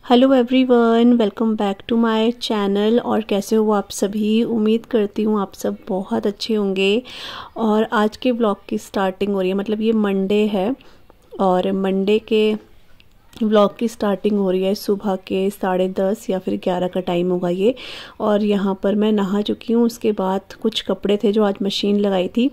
Hello everyone, welcome back to my channel. और कैसे हो आप सभी? उम्मीद करती हूँ आप सब बहुत अच्छे होंगे। और आज के ब्लॉग की स्टार्टिंग हो रही है, मतलब ये मंडे है और मंडे के व्लॉग की स्टार्टिंग हो रही है सुबह के 10:30 या फिर 11 का टाइम होगा ये। और यहाँ पर मैं नहा चुकी हूँ। उसके बाद कुछ कपड़े थे जो आज मशीन लगाई थी,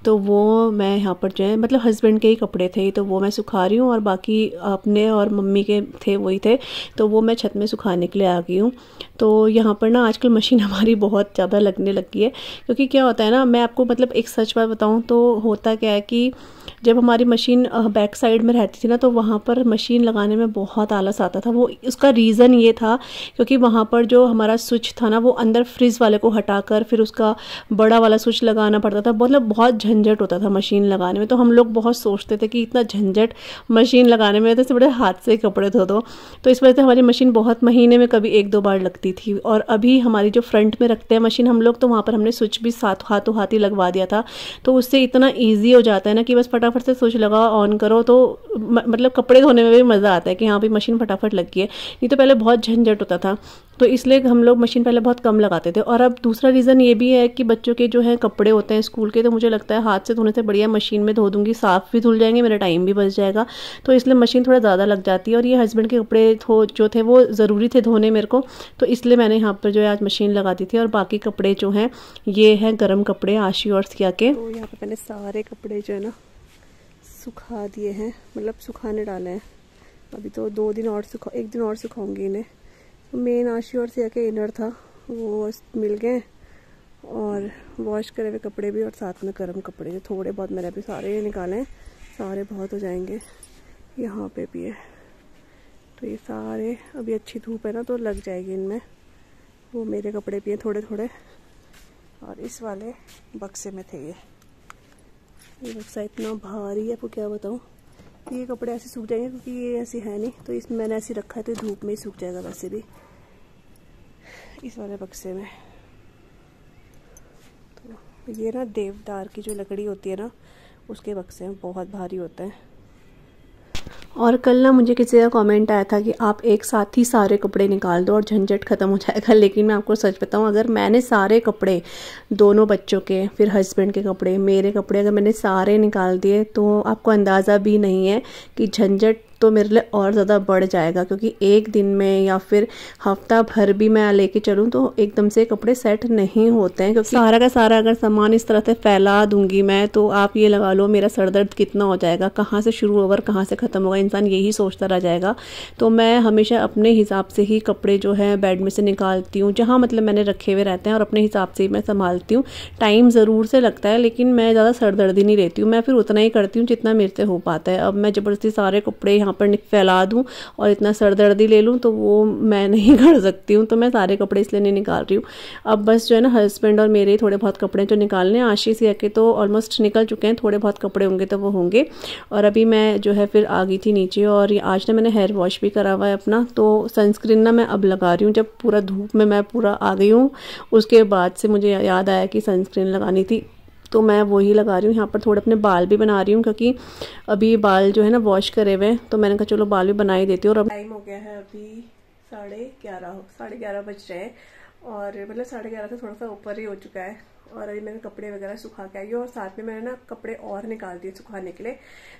तो वो मैं यहाँ पर जो है मतलब हस्बैंड के ही कपड़े थे, तो वो मैं सुखा रही हूँ। और बाकी अपने और मम्मी के थे वही थे, तो वो मैं छत में सुखाने के लिए आ गई हूँ। तो यहाँ पर ना आजकल मशीन हमारी बहुत ज़्यादा लगने लगी है, क्योंकि क्या होता है ना, मैं आपको मतलब एक सच बात बताऊँ तो होता क्या है कि जब हमारी मशीन बैक साइड में रहती थी ना, तो वहाँ पर मशीन लगाने में बहुत आलस आता था। वो उसका रीज़न ये था क्योंकि वहाँ पर जो हमारा स्विच था ना, वो अंदर फ्रिज वाले को हटाकर फिर उसका बड़ा वाला स्विच लगाना पड़ता था। मतलब बहुत झंझट होता था मशीन लगाने में। तो हम लोग बहुत सोचते थे कि इतना झंझट मशीन लगाने में, तो इससे बड़े हाथ से कपड़े धो दो। तो इस वजह से हमारी मशीन बहुत महीने में कभी 1-2 बार लगती थी। और अभी हमारी जो फ्रंट में रखते हैं मशीन हम लोग, तो वहाँ पर हमने स्विच भी हाथों हाथ ही लगवा दिया था। तो उससे इतना ईजी हो जाता है ना कि बस फटाफट से स्विच लगाओ, ऑन करो, तो मतलब कपड़े धोने में भी मज़ा आता है कि हाँ भाई मशीन फटाफट लग गई है। नहीं तो पहले बहुत झंझट होता था, तो इसलिए हम लोग मशीन पहले बहुत कम लगाते थे। और अब दूसरा रीज़न ये भी है कि बच्चों के जो है कपड़े होते हैं स्कूल के, तो मुझे लगता है हाथ से धोने से बढ़िया मशीन में धो दूँगी, साफ़ भी धुल जाएंगे, मेरा टाइम भी बच जाएगा। तो इसलिए मशीन थोड़ा ज़्यादा लग जाती है। और ये हस्बैंड के कपड़े जो थे वो ज़रूरी थे धोने मेरे को, तो इसलिए मैंने यहाँ पर जो है आज मशीन लगा दी थी। और बाकी कपड़े जो हैं ये हैं गर्म कपड़े आशी और सिया के। तो यहाँ पर मैंने सारे कपड़े जो है ना सुखा दिए हैं, मतलब सुखाने डाले हैं। अभी तो 2 दिन और एक दिन और सुखाऊंगी इन्हें। तो मेन आशी और सिया के इनर था वो मिल गए, और वॉश करे हुए कपड़े भी, और साथ में गर्म कपड़े जो थोड़े बहुत मैंने अभी सारे निकाले हैं। सारे बहुत हो जाएंगे। यहाँ पे भी है, तो ये सारे अभी अच्छी धूप है ना तो लग जाएगी इनमें। वो मेरे कपड़े भी हैं थोड़े थोड़े, और इस वाले बक्से में थे ये बक्सा इतना भारी है, आपको क्या बताऊँ। ये कपड़े ऐसे सूख जाएंगे क्योंकि ये ऐसे है नहीं, तो इसमें मैंने ऐसे रखा है तो धूप में ही सूख जाएगा वैसे भी इस वाले बक्से में। तो ये ना देवदार की जो लकड़ी होती है ना, उसके बक्से में बहुत भारी होते हैं। और कल ना मुझे किसी का कमेंट आया था कि आप एक साथ ही सारे कपड़े निकाल दो और झंझट ख़त्म हो जाएगा। लेकिन मैं आपको सच बताऊं, अगर मैंने सारे कपड़े, दोनों बच्चों के फिर हस्बैंड के कपड़े, मेरे कपड़े, अगर मैंने सारे निकाल दिए तो आपको अंदाज़ा भी नहीं है कि झंझट तो मेरे लिए और ज़्यादा बढ़ जाएगा। क्योंकि एक दिन में या फिर हफ्ता भर भी मैं लेके चलूँ तो एकदम से कपड़े सेट नहीं होते हैं। क्योंकि सारा का सारा अगर सामान इस तरह से फैला दूंगी मैं, तो आप ये लगा लो मेरा सर दर्द कितना हो जाएगा, कहाँ से शुरू होगा कहाँ से ख़त्म होगा, इंसान यही सोचता रह जाएगा। तो मैं हमेशा अपने हिसाब से ही कपड़े जो है बेड में से निकालती हूँ, जहाँ मतलब मैंने रखे हुए रहते हैं, और अपने हिसाब से ही मैं संभालती हूँ। टाइम ज़रूर से लगता है, लेकिन मैं ज़्यादा सरदर्दी नहीं लेती हूँ। मैं फिर उतना ही करती हूँ जितना मेरे से हो पाता है। अब मैं ज़बरदस्ती सारे कपड़े यहाँ पर फैला दूँ और इतना सरदर्दी ले लूँ तो वो मैं नहीं कर सकती हूँ। तो मैं सारे कपड़े इसलिए नहीं निकाल रही हूँ। अब बस जो है ना हस्बैंड और मेरे थोड़े बहुत कपड़े जो निकालने हैं, आशीष सिया के तो ऑलमोस्ट निकल चुके हैं, थोड़े बहुत कपड़े होंगे तो वो होंगे। और अभी मैं जो है फिर आ गई थी नीचे, और आज ना मैंने हेयर वॉश भी करा हुआ है अपना। तो सनस्क्रीन ना मैं अब लगा रही हूँ, जब पूरा धूप में मैं पूरा आ गई हूँ उसके बाद से मुझे याद आया कि सनस्क्रीन लगानी थी, तो मैं वही लगा रही हूँ। यहाँ पर थोड़े अपने बाल भी बना रही हूँ, क्योंकि अभी बाल जो है ना वॉश करे हुए, तो मैंने कहा चलो बाल भी बना ही देती हूँ। और अब टाइम हो गया है अभी 11:30 बज रहे हैं, और मतलब 11:30 से थोड़ा सा ऊपर ही हो चुका है। और अभी मैंने कपड़े वगैरह सुखा के आई हूँ, और साथ में मैंने ना कपड़े और निकाल दिए सुखाने के लिए।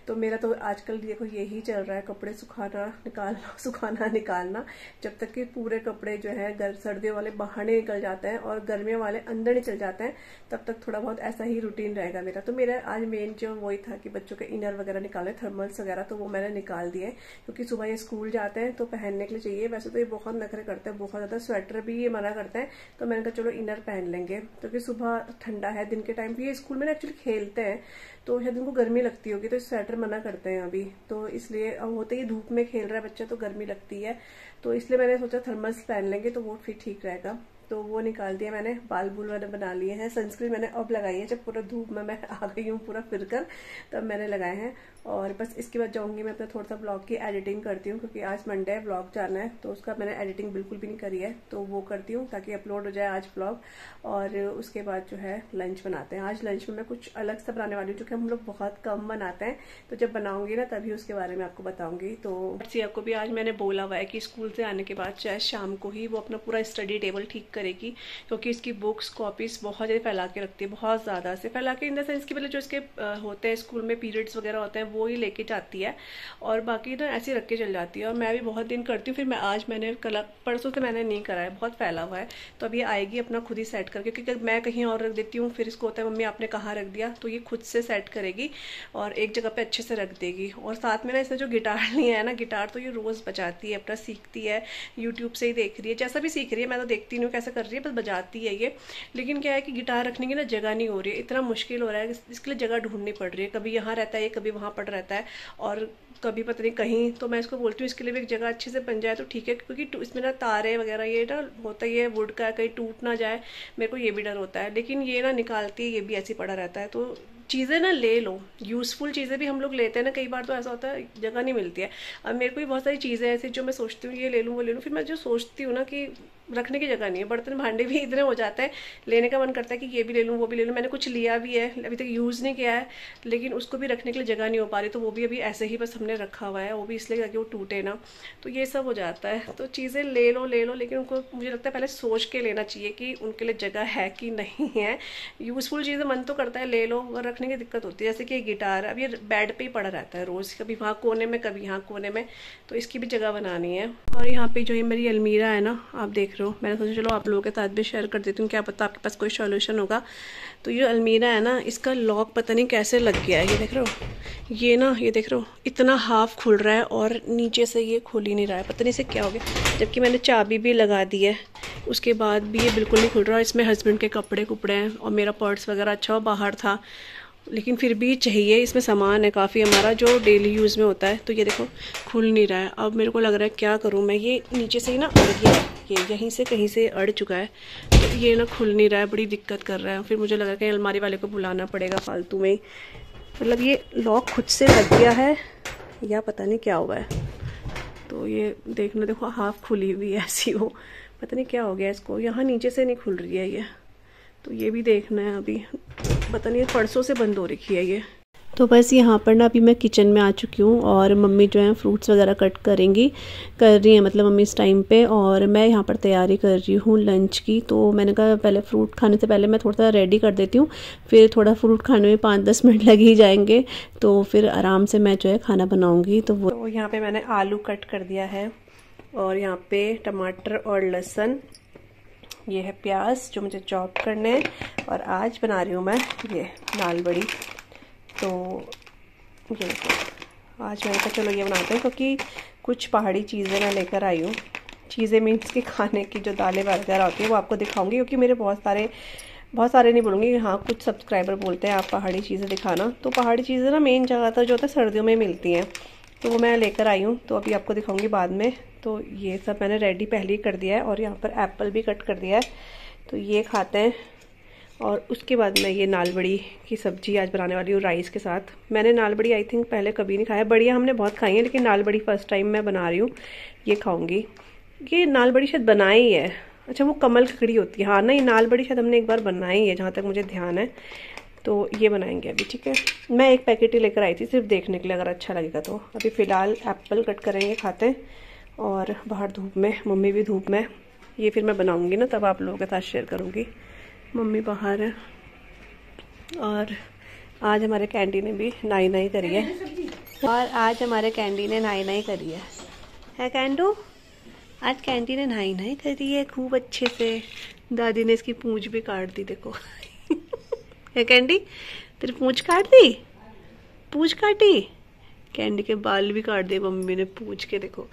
तो मेरा तो आजकल देखो यही चल रहा है, कपड़े सुखाना निकालना, सुखाना निकालना। जब तक कि पूरे कपड़े जो है सर्दियों वाले बाहर नहीं निकल जाते हैं और गर्मियों वाले अंदर नहीं चल जाते हैं, तब तक थोड़ा बहुत ऐसा ही रूटीन रहेगा मेरा। तो मेरा आज मेन जो वही था कि बच्चों के इनर वगैरह निकाले, थर्मल्स वगैरह, तो वो मैंने निकाल दिए। क्योंकि सुबह ये स्कूल जाते हैं तो पहनने के लिए चाहिए। वैसे तो ये बहुत नखरे करते हैं, बहुत ज़्यादा, स्वेटर भी ये मना करते हैं। तो मैंने कहा चलो इनर पहन लेंगे, क्योंकि सुबह ठंडा है, दिन के टाइम भी ये स्कूल में एक्चुअली खेलते हैं, तो शायद उनको गर्मी लगती होगी, तो स्वेटर मना करते हैं अभी। तो इसलिए अब होते ही धूप में खेल रहा है बच्चा तो गर्मी लगती है, तो इसलिए मैंने सोचा थर्मल्स पहन लेंगे तो वो फिर ठीक रहेगा। तो वो निकाल दिया मैंने, बाल बूल मैंने बना लिए हैं। सनस्क्रीन मैंने अब लगाई है, जब पूरा धूप में मैं आ गई हूँ पूरा फिर कर, तब मैंने लगाए हैं। और बस इसके बाद जाऊँगी मैं अपना थोड़ा सा ब्लॉग की एडिटिंग करती हूँ, क्योंकि आज मंडे है, ब्लॉग जाना है, तो उसका मैंने एडिटिंग बिल्कुल भी नहीं करी है, तो वो करती हूँ ताकि अपलोड हो जाए आज ब्लॉग। और उसके बाद जो है लंच बनाते हैं। आज लंच में मैं कुछ अलग सा बनाने वाली हूँ, जो कि हम लोग बहुत कम बनाते हैं, तो जब बनाऊंगी ना तभी उसके बारे में आपको बताऊंगी। तो सिया को भी आज मैंने बोला हुआ है कि स्कूल से आने के बाद चाहे शाम को ही वो अपना पूरा स्टडी टेबल ठीक करेगी, क्योंकि इसकी बुक्स कॉपीज बहुत ज़्यादा फैला के रखती है, बहुत ज़्यादा से फैला के, इन द सेंस की पहले जो इसके होते हैं स्कूल में पीरियड्स वगैरह होते हैं वो ही लेके जाती है, और बाकी ना ऐसे रख के चल जाती है। और मैं भी बहुत दिन करती हूँ, फिर मैं आज मैंने कल परसों से मैंने नहीं करा है, बहुत फैला हुआ है। तो अब ये आएगी अपना खुद ही सेट करके, क्योंकि मैं कहीं और रख देती हूँ फिर इसको होता है मम्मी आपने कहाँ रख दिया, तो ये खुद से सेट करेगी और एक जगह पे अच्छे से रख देगी। और साथ में ना इसने जो गिटार लिया है ना, गिटार तो ये रोज़ बजाती है, अपना सीखती है, यूट्यूब से ही देख रही है, जैसा भी सीख रही है, मैं तो देखती नहीं हूँ कैसे कर रही है, बस बजाती है ये। लेकिन क्या है कि गिटार रखने की ना जगह नहीं हो रही है, इतना मुश्किल हो रहा है, इसके लिए जगह ढूंढनी पड़ रही है। कभी यहाँ रहता है ये, कभी वहाँ पड़ रहता है, और कभी पता नहीं कहीं। तो मैं इसको बोलती हूँ इसके लिए भी एक जगह अच्छे से बन जाए तो ठीक है, क्योंकि इसमें ना तारे वगैरह ये ना होता ही है, वुड का, कहीं टूट ना जाए, मेरे को ये भी डर होता है। लेकिन ये ना निकालती है, ये भी ऐसे पड़ा रहता है। तो चीज़ें ना ले लो, यूज़फुल चीज़ें भी हम लोग लेते हैं ना, कई बार तो ऐसा होता है जगह नहीं मिलती है। अब मेरे को भी बहुत सारी चीज़ें ऐसी जो मैं सोचती हूँ ये ले लूँ वो ले लूँ, फिर मैं जो सोचती हूँ ना कि रखने की जगह नहीं है, बर्तन भांडे भी इतने हो जाते हैं, लेने का मन करता है कि ये भी ले लूँ वो भी ले लूँ। मैंने कुछ लिया भी है, अभी तक यूज़ नहीं किया है, लेकिन उसको भी रखने के लिए जगह नहीं हो पा रही, तो वो भी अभी ऐसे ही बस हमने रखा हुआ है, वो भी इसलिए ताकि वो टूटे ना। तो ये सब हो जाता है। तो चीज़ें ले लो, लेकिन उनको मुझे लगता है पहले सोच के लेना चाहिए कि उनके लिए जगह है कि नहीं है। यूज़फुल चीज़ें मन तो करता है ले लो, और रखने की दिक्कत होती है। जैसे कि गिटार अब ये बेड पे ही पड़ा रहता है रोज़, कभी वहाँ कोने में कभी यहाँ कोने में, तो इसकी भी जगह बनानी है। और यहाँ पे जो ये मेरी अलमीरा है ना, आप देख रहे हो, मैंने सोचा चलो आप लोगों के साथ भी शेयर कर देती हूँ, क्या पता आपके पास कोई सॉल्यूशन होगा। तो ये अलमीरा है ना, इसका लॉक पता नहीं कैसे लग गया है, ये देख रहे हो, ये ना ये देख रहे हो इतना हाफ खुल रहा है और नीचे से ये खुल ही नहीं रहा है, पता नहीं इसे क्या हो गया। जबकि मैंने चाबी भी लगा दी है, उसके बाद भी ये बिल्कुल नहीं खुल रहा। इसमें हस्बैंड के कपड़े कुपड़े हैं और मेरा पर्स वगैरह अच्छा बाहर था, लेकिन फिर भी चाहिए, इसमें सामान है काफ़ी हमारा जो डेली यूज़ में होता है। तो ये देखो खुल नहीं रहा है। अब मेरे को लग रहा है क्या करूँ मैं, ये नीचे से ही ना अड़ गया है, ये यहीं से कहीं से अड़ चुका है, तो ये ना खुल नहीं रहा है, बड़ी दिक्कत कर रहा है। फिर मुझे लगा कि अलमारी वाले को बुलाना पड़ेगा फालतू में ही, मतलब ये लॉक खुद से लग गया है या पता नहीं क्या हुआ है। तो ये देखना, देखो हाफ खुली हुई है ऐसी, वो पता नहीं क्या हो गया इसको, यहाँ नीचे से नहीं खुल रही है ये, तो ये भी देखना है। अभी पता नहीं परसों से बंद हो रखी है ये। तो बस यहाँ पर ना अभी मैं किचन में आ चुकी हूँ, और मम्मी जो है फ्रूट्स वगैरह कट कर रही हैं, मतलब मम्मी इस टाइम पे, और मैं यहाँ पर तैयारी कर रही हूँ लंच की। तो मैंने कहा पहले फ्रूट खाने से पहले मैं थोड़ा सा रेडी कर देती हूँ, फिर थोड़ा फ्रूट खाने में 5-10 मिनट लग ही जाएंगे, तो फिर आराम से मैं जो है खाना बनाऊँगी। तो वो यहाँ पर मैंने आलू कट कर दिया है, और यहाँ पर टमाटर और लहसुन, ये है प्याज जो मुझे चॉप करने हैं, और आज बना रही हूँ मैं ये नाल बड़ी। तो ये देखो आज मैंने कहा चलो ये बनाते हैं, क्योंकि कुछ पहाड़ी चीज़ें मैं लेकर आई हूँ। चीज़ें मीन्स की खाने की जो दालें वगैरह होती है वो आपको दिखाऊंगी, क्योंकि मेरे बहुत सारे नहीं बोलूँगी, हाँ कुछ सब्सक्राइबर बोलते हैं आप पहाड़ी चीज़ें दिखाना। तो पहाड़ी चीज़ें ना मेन ज़्यादातर जो होता है सर्दियों में मिलती हैं, तो वो मैं लेकर आई हूँ, तो अभी आपको दिखाऊंगी बाद में। तो ये सब मैंने रेडी पहले ही कर दिया है, और यहाँ पर एप्पल भी कट कर दिया है, तो ये खाते हैं। और उसके बाद मैं ये नाल बड़ी की सब्ज़ी आज बनाने वाली हूँ राइस के साथ। मैंने नाल बड़ी आई थिंक पहले कभी नहीं खाया, बढ़िया हमने बहुत खाई है, लेकिन नाल बड़ी फर्स्ट टाइम मैं बना रही हूँ, ये खाऊंगी। ये नाल बड़ी शायद बनाई है, अच्छा वो कमल खकड़ी होती है, हाँ नहीं नाल बड़ी शायद हमने एक बार बनाई है जहाँ तक मुझे ध्यान है। तो ये बनाएंगे अभी, ठीक है। मैं एक पैकेट ही लेकर आई थी सिर्फ देखने के लिए, अगर अच्छा लगेगा तो। अभी फ़िलहाल एप्पल कट करेंगे, खाते हैं, और बाहर धूप में, मम्मी भी धूप में, ये फिर मैं बनाऊंगी ना तब आप लोगों के साथ शेयर करूंगी। मम्मी बाहर है, और आज हमारे कैंडी ने भी नाई करी है, और आज हमारे कैंडी ने नाई करी है कैंडू, आज कैंडी ने नाई करी है खूब अच्छे से। दादी ने इसकी पूंछ भी काट दी, देखो है कैंडी, तेरी पूंछ काट दी, पूंछ काटी, कैंडी के बाल भी काट दिए मम्मी ने पूंछ के, देखो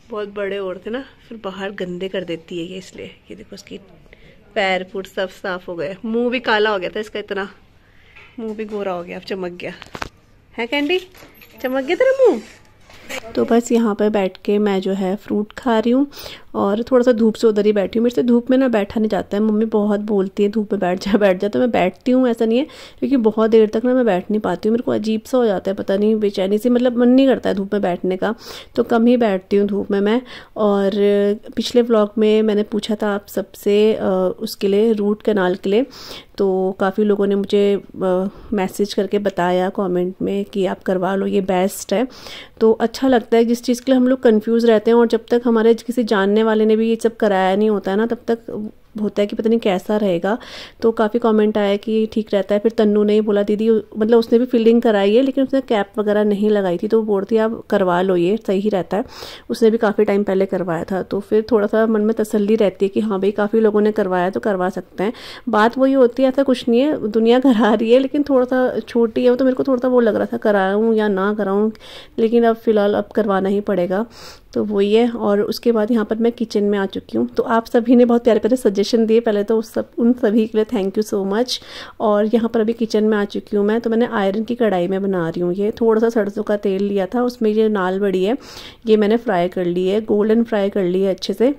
बहुत बड़े और थे ना, फिर बाहर गंदे कर देती है ये, इसलिए। ये देखो उसकी पैर फुट सब साफ हो गए, मुंह भी काला हो गया था इसका, इतना मुंह भी गोरा हो गया, अब चमक गया है कैंडी, चमक गया तेरा मुंह। तो बस यहाँ पर बैठ के मैं जो है फ्रूट खा रही हूँ और थोड़ा सा धूप से उधर ही बैठी हूँ। मेरे से धूप में ना बैठा नहीं जाता है, मम्मी बहुत बोलती है धूप में बैठ जा, तो मैं बैठती हूँ, ऐसा नहीं है, क्योंकि बहुत देर तक ना मैं बैठ नहीं पाती हूँ, मेरे को अजीब सा हो जाता है, पता नहीं बेचैनी से, मतलब मन नहीं करता है धूप में बैठने का, तो कम ही बैठती हूँ धूप में मैं। और पिछले व्लॉग में मैंने पूछा था आप सबसे उसके लिए, रूट कैनाल के लिए, तो काफ़ी लोगों ने मुझे मैसेज करके बताया कमेंट में कि आप करवा लो, ये बेस्ट है। तो अच्छा लगता है, जिस चीज़ के लिए हम लोग कंफ्यूज रहते हैं और जब तक हमारे किसी जानने वाले ने भी ये सब कराया नहीं होता है ना, तब तक होता है कि पता नहीं कैसा रहेगा। तो काफ़ी कमेंट आया कि ठीक रहता है। फिर तन्नू ने ही बोला दीदी, मतलब उसने भी फीलिंग कराई है लेकिन उसने कैप वगैरह नहीं लगाई थी, तो वो बोलती आप करवा लो, ये सही रहता है। उसने भी काफ़ी टाइम पहले करवाया था, तो फिर थोड़ा सा मन में तसल्ली रहती है कि हाँ भाई काफ़ी लोगों ने करवाया तो करवा सकते हैं। बात वही होती है, ऐसा कुछ नहीं है, दुनिया करा रही है, लेकिन थोड़ा सा छोटी है तो मेरे को थोड़ा सा वो लग रहा था कराऊँ या ना कराऊँ, लेकिन अब फ़िलहाल अब करवाना ही पड़ेगा, तो वही है। और उसके बाद यहाँ पर मैं किचन में आ चुकी हूँ। तो आप सभी ने बहुत प्यारे प्यारे सजेशन दिए, पहले तो उन सभी के लिए थैंक यू सो मच। और यहाँ पर अभी किचन में आ चुकी हूँ मैं। तो मैंने आयरन की कढ़ाई में बना रही हूँ, ये थोड़ा सा सरसों का तेल लिया था, उसमें ये नाल बड़ी है, ये मैंने फ्राई कर ली है, गोल्डन फ्राई कर ली है अच्छे से,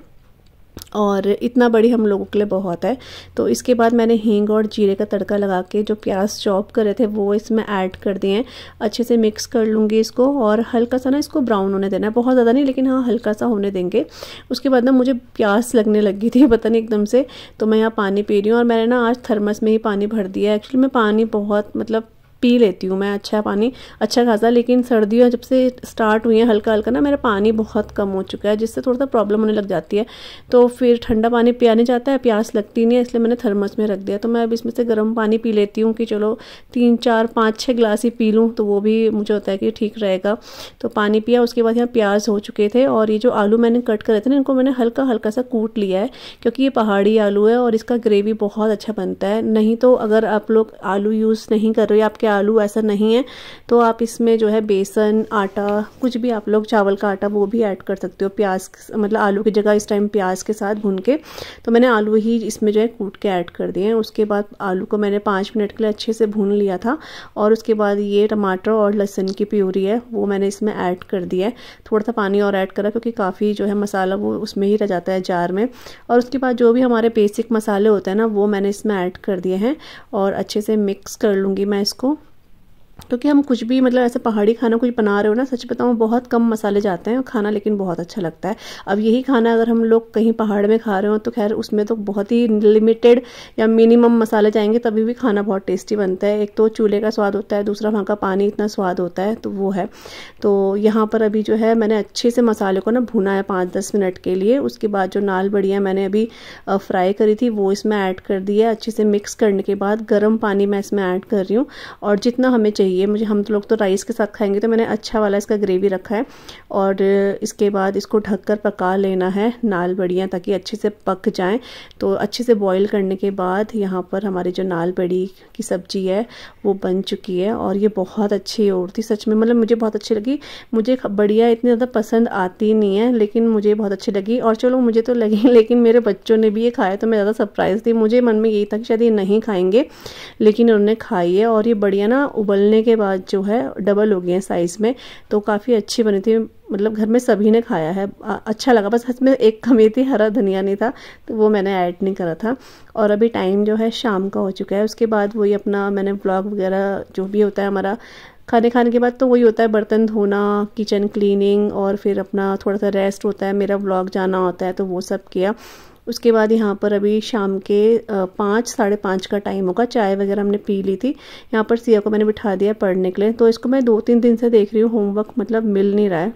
और इतना बड़ी हम लोगों के लिए बहुत है। तो इसके बाद मैंने हींग और जीरे का तड़का लगा के जो प्याज चॉप करे थे वो इसमें ऐड कर दिए हैं। अच्छे से मिक्स कर लूँगी इसको, और हल्का सा ना इसको ब्राउन होने देना है, बहुत ज़्यादा नहीं, लेकिन हाँ हल्का सा होने देंगे। उसके बाद ना मुझे प्यास लगने लगी थी पता नहीं एकदम से, तो मैं यहाँ पानी पी रही हूँ। और मैंने ना आज थर्मस में ही पानी भर दिया है। एक्चुअली मैं पानी बहुत मतलब पी लेती हूँ मैं, अच्छा पानी अच्छा खासा, लेकिन सर्दियाँ जब से स्टार्ट हुई हैं हल्का हल्का ना मेरा पानी बहुत कम हो चुका है, जिससे थोड़ा सा प्रॉब्लम होने लग जाती है। तो फिर ठंडा पानी पिया नहीं जाता है, प्यास लगती नहीं है, इसलिए मैंने थर्मस में रख दिया। तो मैं अब इसमें से गर्म पानी पी लेती हूँ कि चलो 3 4 5 6 गिलास ही पी लूँ, तो वो भी मुझे होता है कि ठीक रहेगा। तो पानी पिया, उसके बाद यहाँ प्याज हो चुके थे, और ये जो आलू मैंने कट करे थे ना, इनको मैंने हल्का हल्का सा कूट लिया है, क्योंकि ये पहाड़ी आलू है और इसका ग्रेवी बहुत अच्छा बनता है। नहीं तो अगर आप लोग आलू यूज़ नहीं कर रहे हो, आपके आलू ऐसा नहीं है, तो आप इसमें जो है बेसन, आटा, कुछ भी आप लोग, चावल का आटा, वो भी ऐड कर सकते हो प्याज, मतलब आलू की जगह इस टाइम प्याज के साथ भून के। तो मैंने आलू ही इसमें जो है कूट के ऐड कर दिए हैं। उसके बाद आलू को मैंने 5 मिनट के लिए अच्छे से भून लिया था, और उसके बाद ये टमाटर और लहसुन की प्यूरी है वो मैंने इसमें ऐड कर दिया है। थोड़ा सा पानी और ऐड करा, क्योंकि काफ़ी जो है मसाला वो उसमें ही रह जाता है जार में। और उसके बाद जो भी हमारे बेसिक मसाले होते हैं ना, वो मैंने इसमें ऐड कर दिए हैं, और अच्छे से मिक्स कर लूँगी मैं इसको। क्योंकि हम कुछ भी मतलब ऐसे पहाड़ी खाना कुछ बना रहे हो ना, सच बताऊँ बहुत कम मसाले जाते हैं, खाना लेकिन बहुत अच्छा लगता है। अब यही खाना अगर हम लोग कहीं पहाड़ में खा रहे हो तो खैर उसमें तो बहुत ही लिमिटेड या मिनिमम मसाले जाएंगे, तभी भी खाना बहुत टेस्टी बनता है। एक तो चूल्हे का स्वाद होता है, दूसरा वहाँ का पानी इतना स्वाद होता है, तो वो है। तो यहाँ पर अभी जो है मैंने अच्छे से मसाले को ना भुना है 5-10 मिनट के लिए। उसके बाद जो नाल बढ़िया मैंने अभी फ्राई करी थी वो इसमें ऐड कर दिया। अच्छे से मिक्स करने के बाद गर्म पानी मैं इसमें ऐड कर रही हूँ, और जितना हमें चाहिए, मुझे, हम लोग तो राइस के साथ खाएंगे, तो मैंने अच्छा वाला इसका ग्रेवी रखा है। और इसके बाद इसको ढककर पका लेना है नाल बड़ियाँ, ताकि अच्छे से पक जाएं। तो अच्छे से बॉईल करने के बाद यहाँ पर हमारी जो नाल बड़ी की सब्जी है वो बन चुकी है, और ये बहुत अच्छी और थी सच में, मतलब मुझे बहुत अच्छी लगी। मुझे बढ़िया इतनी ज़्यादा पसंद आती नहीं है, लेकिन मुझे बहुत अच्छी लगी। और चलो मुझे तो लगी, लेकिन मेरे बच्चों ने भी ये खाया, तो मैं ज़्यादा सरप्राइज थी। मुझे मन में यही था कि शायद ये नहीं खाएंगे, लेकिन उन्होंने खाई है। और ये बढ़िया ना उबलने के बाद जो है डबल हो गई है साइज़ में, तो काफ़ी अच्छी बनी थी, मतलब घर में सभी ने खाया है, अच्छा लगा। बस इसमें एक कमी थी, हरा धनिया नहीं था, तो वो मैंने ऐड नहीं करा था। और अभी टाइम जो है शाम का हो चुका है। उसके बाद वही अपना मैंने व्लॉग वगैरह जो भी होता है हमारा खाने के बाद, तो वही होता है बर्तन धोना, किचन क्लीनिंग, और फिर अपना थोड़ा सा रेस्ट होता है, मेरा व्लॉग जाना होता है, तो वो सब किया। उसके बाद यहाँ पर अभी शाम के 5-5:30 का टाइम होगा, चाय वगैरह हमने पी ली थी। यहाँ पर सिया को मैंने बिठा दिया पढ़ने के लिए। तो इसको मैं 2-3 दिन से देख रही हूँ, होमवर्क मतलब मिल नहीं रहा है।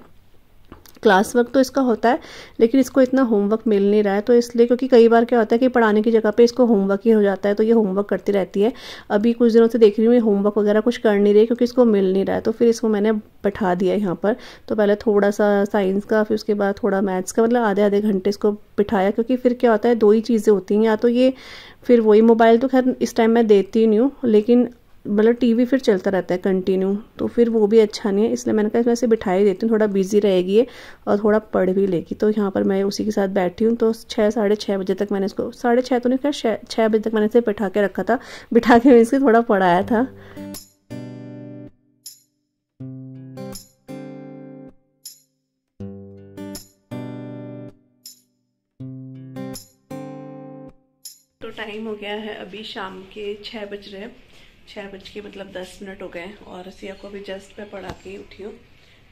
क्लास वर्क तो इसका होता है, लेकिन इसको इतना होमवर्क मिल नहीं रहा है। तो इसलिए, क्योंकि कई बार क्या होता है कि पढ़ाने की जगह पे इसको होमवर्क ही हो जाता है, तो ये होमवर्क करती रहती है। अभी कुछ दिनों से देख रही हूँ ये होमवर्क वगैरह कुछ कर नहीं रही, क्योंकि इसको मिल नहीं रहा है। तो फिर इसको मैंने बैठा दिया यहाँ पर। तो पहले थोड़ा सा साइंस का, फिर उसके बाद थोड़ा मैथ्स का, मतलब आधे घंटे इसको बिठाया। क्योंकि फिर क्या होता है, 2 ही चीज़ें होती हैं, या तो ये, फिर वही मोबाइल तो खैर इस टाइम मैं देती नहीं हूँ, लेकिन मतलब टीवी फिर चलता रहता है कंटिन्यू, तो फिर वो भी अच्छा नहीं है। इसलिए मैंने कहा वैसे बिठाई देती हूँ, थोड़ा बिजी रहेगी ये और थोड़ा पढ़ भी लेगी। तो यहाँ पर मैं उसी के साथ बैठी हूँ। तो 6-6:30 बजे तक मैंने इसको, 6:30 तो नहीं, खैर 6 बजे तक मैंने इसे बिठा के रखा था, बिठा के इसको थोड़ा पढ़ाया था। टाइम हो गया है अभी शाम के 6 बज रहे हैं, 6 बज के मतलब 10 मिनट हो गए और सिया को अभी जस्ट मैं पढ़ा के उठी हूँ।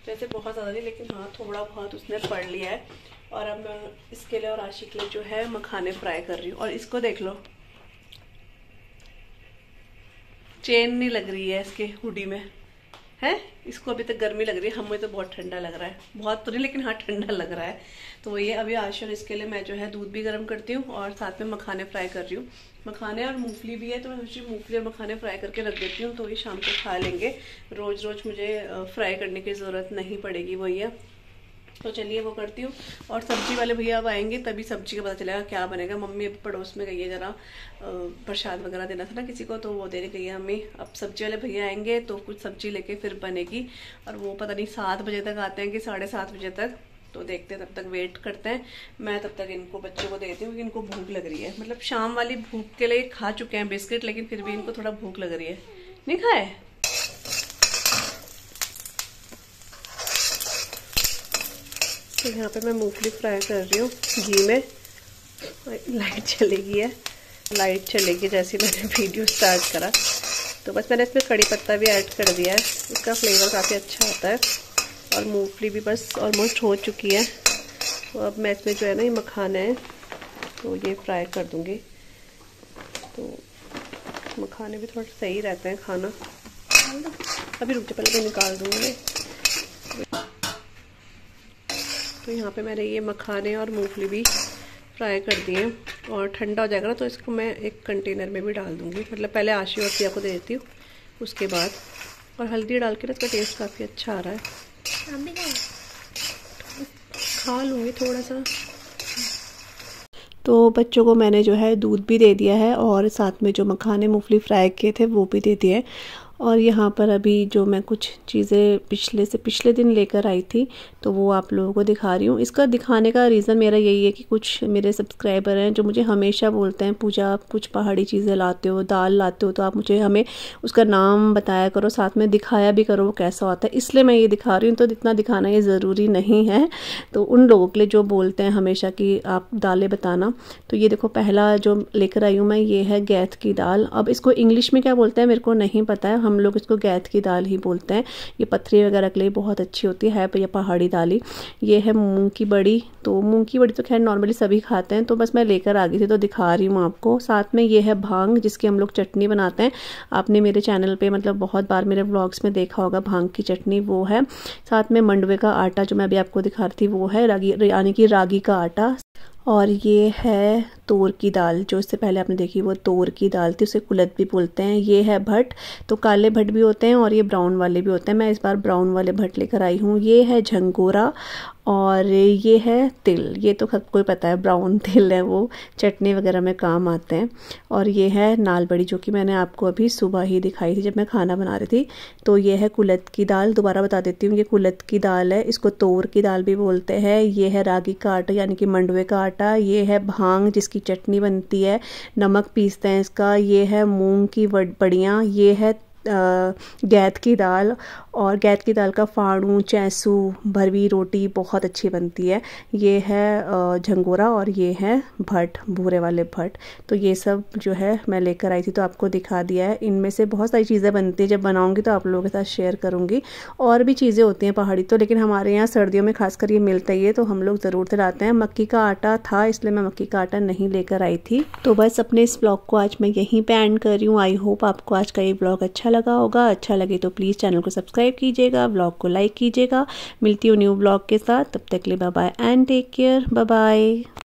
वैसे बहुत ज़्यादा नहीं, लेकिन हाँ थोड़ा बहुत उसने पढ़ लिया है। और अब मैं इसके लिए और आशी के लिए जो है मखाने फ्राई कर रही हूँ। और इसको देख लो, चेन नहीं लग रही है इसके हुडी में है। इसको अभी तक गर्मी लग रही है, हमें तो बहुत ठंडा लग रहा है, बहुत तो नहीं लेकिन हाँ ठंडा लग रहा है। तो वही है, अभी आशी और इसके लिए मैं जो है दूध भी गर्म करती हूँ और साथ में मखाने फ्राई कर रही हूँ। मखाने और मूंगफली भी है, तो मैं सोची मूंगफली और मखाने फ्राई करके रख देती हूँ, तो ये शाम को खा लेंगे। रोज़ रोज़ मुझे फ्राई करने की ज़रूरत नहीं पड़ेगी, वही है। तो चलिए वो करती हूँ। और सब्जी वाले भैया अब आएंगे तभी सब्जी का पता चलेगा क्या बनेगा। मम्मी अभी पड़ोस में गई है, ज़रा प्रसाद वगैरह देना था ना किसी को, तो वो देने गई है मम्मी। अब सब्जी वाले भैया आएंगे तो कुछ सब्जी लेके फिर बनेगी। और वो पता नहीं 7 बजे तक आते हैं कि 7:30 बजे तक, तो देखते हैं, तब तक वेट करते हैं। मैं तब तक इनको बच्चों को देती हूँ क्योंकि इनको भूख लग रही है। मतलब शाम वाली भूख के लिए खा चुके हैं बिस्किट, लेकिन फिर भी इनको थोड़ा भूख लग रही है। नहीं खाए? तो यहाँ पे मैं मूंगफली फ्राई कर रही हूँ घी में। लाइट चली गई है, लाइट चलेगी जैसे मैंने वीडियो स्टार्ट करा। तो बस मैंने इसमें कड़ी पत्ता भी ऐड कर दिया है, इसका फ्लेवर काफ़ी अच्छा आता है। और मूंगफली भी बस ऑलमोस्ट हो चुकी है। तो अब मैं इसमें जो है ना ये मखाना है तो ये फ्राई कर दूँगी। तो मखाने भी थोड़ा सही रहते हैं खाना। अभी रुक जाओ, पहले मैं निकाल दूँगी। तो यहाँ पे मैंने ये मखाने और मूंगफली भी फ्राई कर दिए हैं और ठंडा हो जाएगा ना तो इसको मैं एक कंटेनर में भी डाल दूँगी। मतलब पहले आशी और सिया को दे देती हूँ उसके बाद। और हल्दी डाल के ना इसका टेस्ट काफ़ी अच्छा आ रहा है। खा लूँगी थोड़ा सा। तो बच्चों को मैंने जो है दूध भी दे दिया है और साथ में जो मखाने मूंगफली फ्राई किए थे वो भी दे दिए। और यहाँ पर अभी जो मैं कुछ चीज़ें पिछले दिन लेकर आई थी तो वो आप लोगों को दिखा रही हूँ। इसका दिखाने का रीज़न मेरा यही है कि कुछ मेरे सब्सक्राइबर हैं जो मुझे हमेशा बोलते हैं, पूजा आप कुछ पहाड़ी चीज़ें लाते हो, दाल लाते हो, तो आप मुझे हमें उसका नाम बताया करो, साथ में दिखाया भी करो वो कैसा होता है। इसलिए मैं ये दिखा रही हूँ। तो इतना दिखाना ये ज़रूरी नहीं है। तो उन लोगों के लिए जो बोलते हैं हमेशा कि आप दालें बताना, तो ये देखो पहला जो लेकर आई हूँ मैं, ये है गैथ की दाल। अब इसको इंग्लिश में क्या बोलते हैं मेरे को नहीं पता है, हम लोग इसको गैथ की दाल ही बोलते हैं। ये पथरी वगैरह के लिए बहुत अच्छी होती है ये पहाड़ी दाल। ये है मूंग की बड़ी। तो मूंग की बड़ी तो खैर नॉर्मली सभी खाते हैं, तो बस मैं लेकर आ गई थी तो दिखा रही हूँ आपको। साथ में ये है भांग, जिसकी हम लोग चटनी बनाते हैं। आपने मेरे चैनल पे मतलब बहुत बार मेरे व्लॉग्स में देखा होगा भांग की चटनी, वो है। साथ में मंडवे का आटा जो मैं अभी आपको दिखा रही थी वो है रागी, यानी कि रागी का आटा। और ये है तोर की दाल, जो इससे पहले आपने देखी वो तोर की दाल थी, उसे कुलत भी बोलते हैं। ये है भट्ट, तो काले भट्ट भी होते हैं और ये ब्राउन वाले भी होते हैं। मैं इस बार ब्राउन वाले भट्ट लेकर आई हूँ। ये है झंगोरा और ये है तिल। ये तो सबको पता है ब्राउन तिल है, वो चटनी वगैरह में काम आते हैं। और ये है नाल बड़ी, जो कि मैंने आपको अभी सुबह ही दिखाई थी जब मैं खाना बना रही थी। तो ये है कुलत की दाल, दोबारा बता देती हूँ, ये कुलत की दाल है, इसको तोर की दाल भी बोलते हैं। ये है रागी का आटा यानी कि मंडवे का आटा। ये है भांग जिसकी चटनी बनती है, नमक पीसते हैं इसका। ये है मूंग की बड़ियाँ। ये है गैथ की दाल, और गैथ की दाल का फाड़ू, चैसू, भरवी रोटी बहुत अच्छी बनती है। ये है झंगोरा और ये है भट्ट, भूरे वाले भट्ट। तो ये सब जो है मैं लेकर आई थी तो आपको दिखा दिया है। इनमें से बहुत सारी चीज़ें बनती है, जब बनाऊंगी तो आप लोगों के साथ शेयर करूंगी। और भी चीज़ें होती हैं पहाड़ी तो, लेकिन हमारे यहाँ सर्दियों में खासकर ये मिलता ही है तो हम लोग ज़रूर से लाते हैं। मक्की का आटा था इसलिए मैं मक्की का आटा नहीं लेकर आई थी। तो बस अपने इस ब्लॉग को आज मैं यहीं पे एंड कर रही हूँ। आई होप आपको आज का ये ब्लॉग अच्छा लगा होगा। अच्छा लगे तो प्लीज़ चैनल को सब्सक्राइब कीजिएगा, ब्लॉग को लाइक कीजिएगा। मिलती हूँ न्यू ब्लॉग के साथ, तब तक के लिए bye bye and take care. Bye bye.